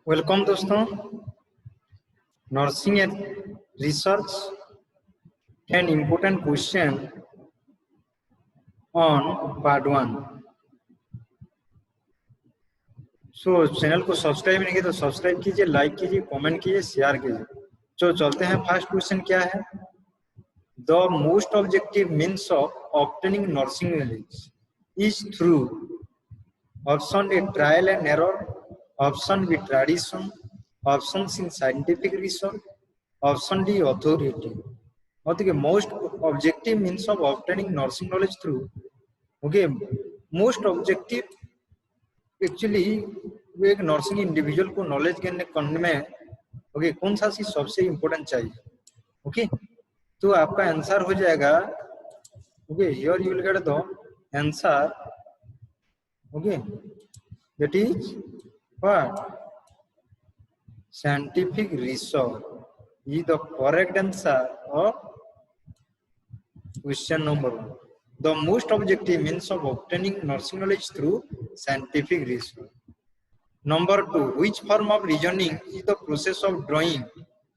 Welcome दोस्तों। Nursing and research and important question on part 1। So channel को subscribe नहीं किया तो सब्सक्राइब कीजिए, लाइक कीजिए, कमेंट कीजिए, शेयर कीजिए। तो चलते हैं, फर्स्ट क्वेश्चन क्या है? The most objective means of obtaining nursing knowledge is through option A trial and error, option B tradition, option C scientific research, option D authority. देखिए, most objective means of obtaining nursing knowledge through, okay, most objective actually वो एक nursing individual को knowledge gain करने में, okay, कौन सा चीज सबसे इंपॉर्टेंट चाहिए? ओके, तो आपका आंसर हो जाएगा, okay, here you will get the answer, okay, that is what? Scientific research is the correct answer of question number 1. The most objective means of obtaining nursing knowledge through scientific research. Number 2, which form of reasoning is the process of drawing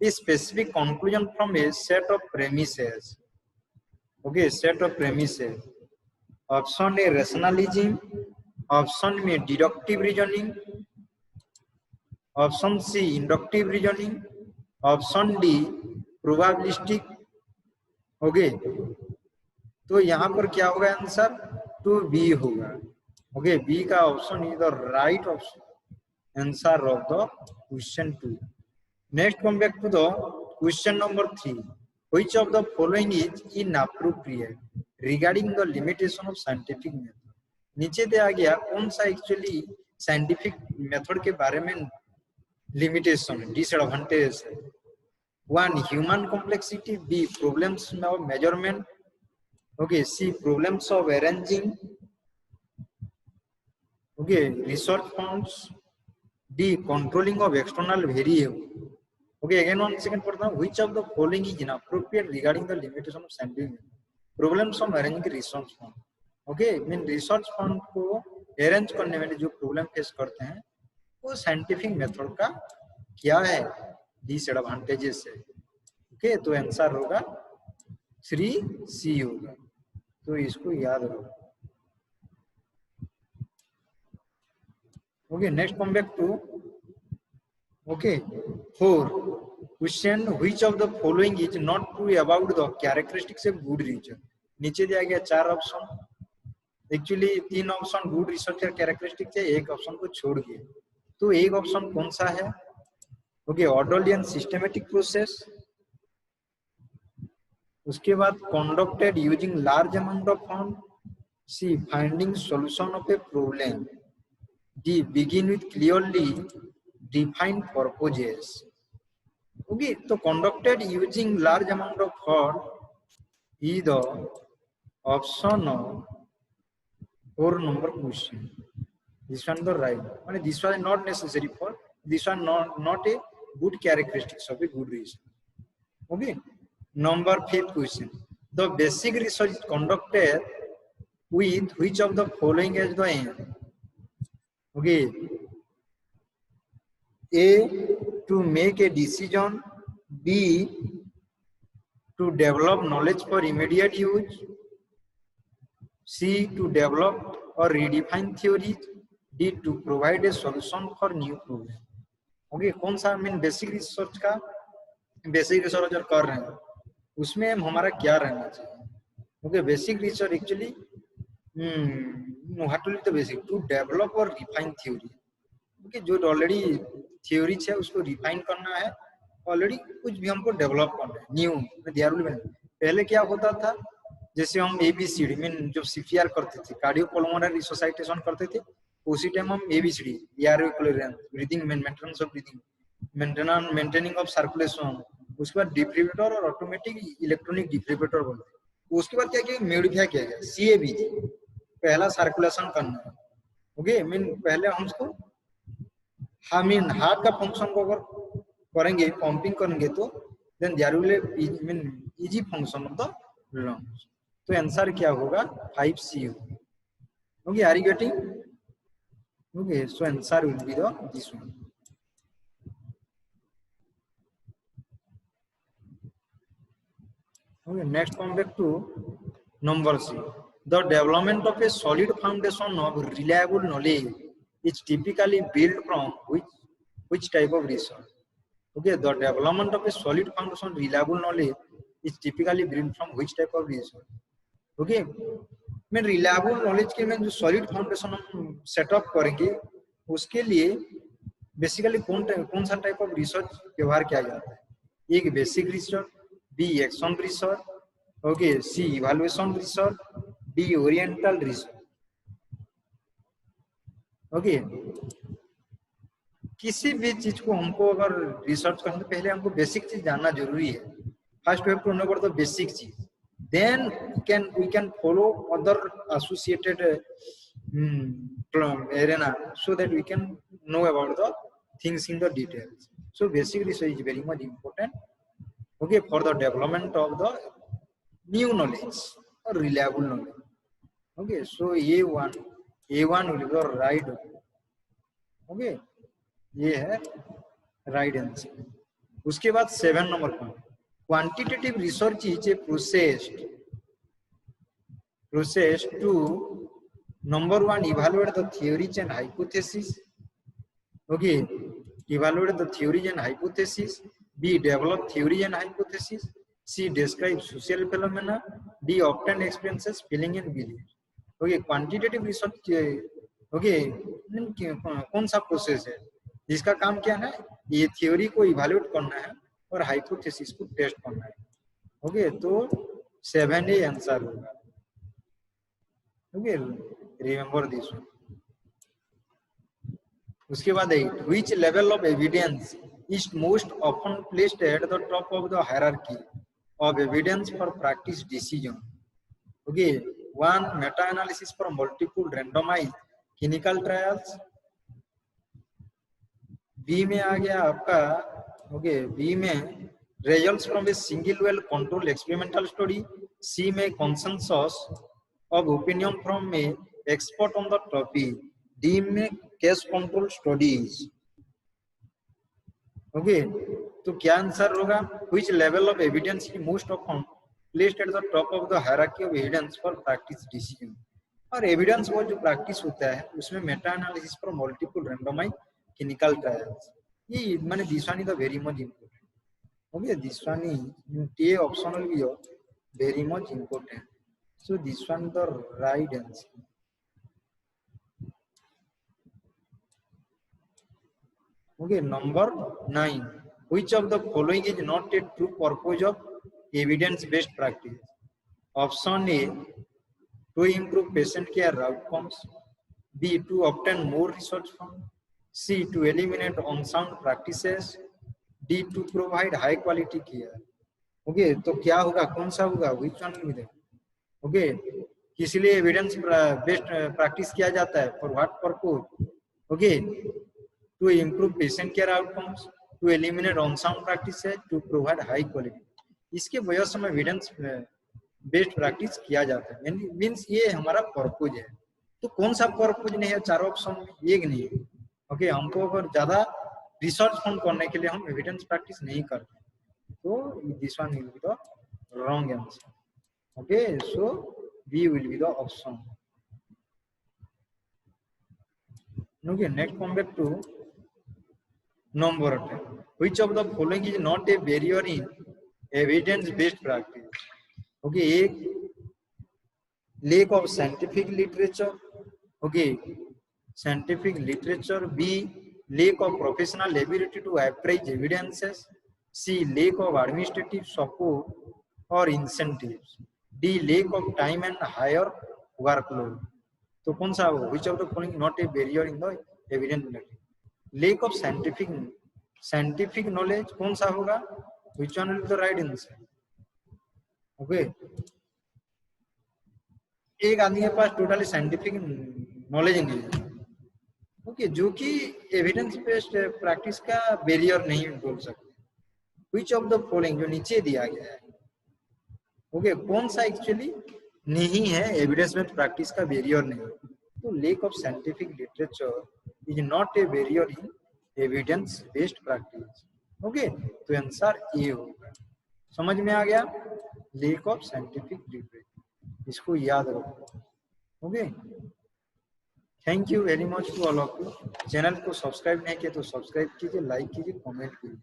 a specific conclusion from a set of premises? Okay, set of premises. Option A, rationalism. Option B, deductive reasoning. Option C, inductive reasoning. Option D, probabilistic. Okay, तो यहाँ पर क्या होगा answer? Two B होगा। Okay, B का option is the right option answer of the question 2। Next come back to the question number 3। Which of the following is inappropriate regarding the limitation of scientific method? नीचे दिया गया कौन सा actually scientific method के बारे में limitation, disadvantage है? 1, human complexity. B, problems of measurement. Okay, C, problems of arranging, okay, research funds. D, controlling of external variable. Okay, again one second पढ़ता हूं। Which of the following is inappropriate regarding the limitation of scientific problems of arranging research fund? Okay, mean research fund को arrange करने में जो problem face करते हैं वो scientific method का क्या है? डिसएडवांटेजेस है। ओके, तो आंसर होगा 3C होगा, तो इसको याद रखो। Okay, next come back to, okay, 4 question. Which of the following is not true about the characteristics of good research? नीचे दिया गया 4 option, actually 3 option good research characteristics है, एक ऑप्शन को छोड़ दिए, तो एक ऑप्शन कौन सा है? Okay, orderly and systematic process. उसके बाद conducted using large amount of fund. C, finding solution of a problem. D, begin with clearly defined purposes. Okay, तो conducted using large amount of fund is the option of 4 number question. This one the right, I mean, this was not necessary for, this one not a good characteristics of a good reason. Okay, number 5th question. The basic research is conducted with which of the following as the aim? Okay, A, to make a decision. B, to develop knowledge for immediate use. C, to develop or redefine theories. D, to provide a solution for new problem. Okay, कौन सा mean basic research का, basic research अगर कर रहे हैं उसमें हमारा क्या रहना चाहिए? Okay, basic research actually what will the basic to develop और रिफाइन थ्योरी। ओके, जो ऑलरेडी थ्योरी है उसको रिफाइन करना है, ऑलरेडी कुछ भी हमको डेवलप करना है न्यू। पहले क्या होता था, जैसे हम ABCD मीन जो CPR करते थे, कार्डियोपल्मोनरी रिसोसाइटेशन करते थे, उसी टाइम हम ABCD, breathing, maintenance of breathing, maintaining of circulation, उसके बाद डिफिब्रिलेटर और ऑटोमेटिक इलेक्ट्रॉनिक डिफिब्रिलेटर बोलते। उसके बाद क्या किया, मॉडिफाई किया गया CABG, पहला सर्कुलेशन करना है। ओके, मीन पहले हम उसको मीन हार्ट का फंक्शन को अगर करेंगे, पंपिंग करेंगे, तो then there will mean easy function of the lungs. तो आंसर क्या होगा? 5C होगा। Okay, are you getting? Okay, so answer will be the this one. Okay, next come back to number C. The development of a solid foundation of reliable knowledge is typically built from which type of research? Okay, the development of a solid foundation reliable knowledge is typically built from which type of research? Okay, मैं reliable knowledge के में जो solid foundation हम setup करेंगे उसके लिए basically कौन सा टाइप ऑफ रिसर्च व्यवहार किया जाता है? एक basic research, B action research, okay, C evaluation research, D oriental research. Okay, किसी भी चीज को हमको अगर रिसर्च करने पहले हमको बेसिक चीज जानना जरूरी है। First we have to know about the basic चीज, then we can follow other associated arena so that we can know about the things in the details. So basic research is very much important, okay, for the development of the new knowledge or reliable knowledge. Okay, so A1 will be the right, okay, ये है right answer. उसके बाद 7 number point, quantitative research is a process to number 1 evaluate the theories and hypothesis, okay, evaluate the theories and hypothesis, B develop theory and hypothesis, C describe social phenomena, D obtain experiences, feeling and beliefs। okay, quantitative research, okay, कौन सा process है जिसका काम क्या है? ये theory को evaluate करना है और हाइपोथेसिस को टेस्ट करना है। ओके, तो 7 आंसर होगा। Okay, remember this one. उसके बाद 8, which level of evidence is most often placed at the top of the hierarchy of evidence for practice decision? Okay, 1 meta analysis for multiple randomised clinical trials, B में आ गया आपका, okay, B में results from a single well control experimental study, C में consensus of opinion from a expert on the topic, D में case control studies. Okay, तो क्या answer होगा? Which level of evidence is most often placed at the top of the hierarchy of evidence for practice decision. और evidence वो जो practice होता है उसमें meta analysis for multiple randomised clinical trials, ये माने this one is the very much important. Okay, this one is a option will be very much important, so this one the right answer. Okay, number 9, which of the following is not A true purpose of evidence based practice? Option A, to improve patient care outcomes, B to obtain more research funds, C to eliminate unsound practices, D to provide high quality care। Okay, तो क्या होगा, कौन सा होगा? which one will be there? Okay, किस लिए evidence based practice किया जाता है? For what purpose? Okay, to improve patient care outcomes, to eliminate unsound practices, to provide high quality. इसके वजह से एविडेंस बेस्ड प्रैक्टिस किया जाता है, मीन्स ये हमारा पर्पज है। तो कौन सा पर्पज नहीं है? चारों ऑप्शन में एक नहीं है। ओके, हमको अगर ज्यादा रिसर्च फंड करने के लिए हम एविडेंस प्रैक्टिस नहीं करते, तो this one will be the wrong answer. Okay, so B will be the option. Okay, next come back to number 10, which of the following is not a barrier in evidence based practice? Okay, एक lack of scientific literature, okay, scientific literature, B lack of professional ability to appraise evidences, C lack of administrative support or incentives, D lack of time and higher workload। तो कौन सा होगा? which of the following not a barrier in the evidence building? lack of scientific knowledge कौन सा होगा? which one will be the right answer? Okay, एक आदमी के पास टोटली साइंटिफिक नॉलेज नहीं है, ओके, जो कि एविडेंस बेस्ड प्रैक्टिस का बैरियर नहीं बोल सकते। व्हिच ऑफ द फॉलोइंग, जो नीचे दिया गया है, ओके, कौन सा एक्चुअली नहीं है एविडेंस बेस्ड प्रैक्टिस का बैरियर नहीं? तो lake of scientific literature is not a barrier in evidence based practice. Okay, तो आंसर ए होगा। समझ में आ गया? लैक ऑफ साइंटिफिक लिटरेचर, इसको याद रखो। Okay, thank you very much to all of you. Channel को सब्सक्राइब नहीं किया तो सब्सक्राइब कीजिए, लाइक कीजिए, कमेंट कीजिए।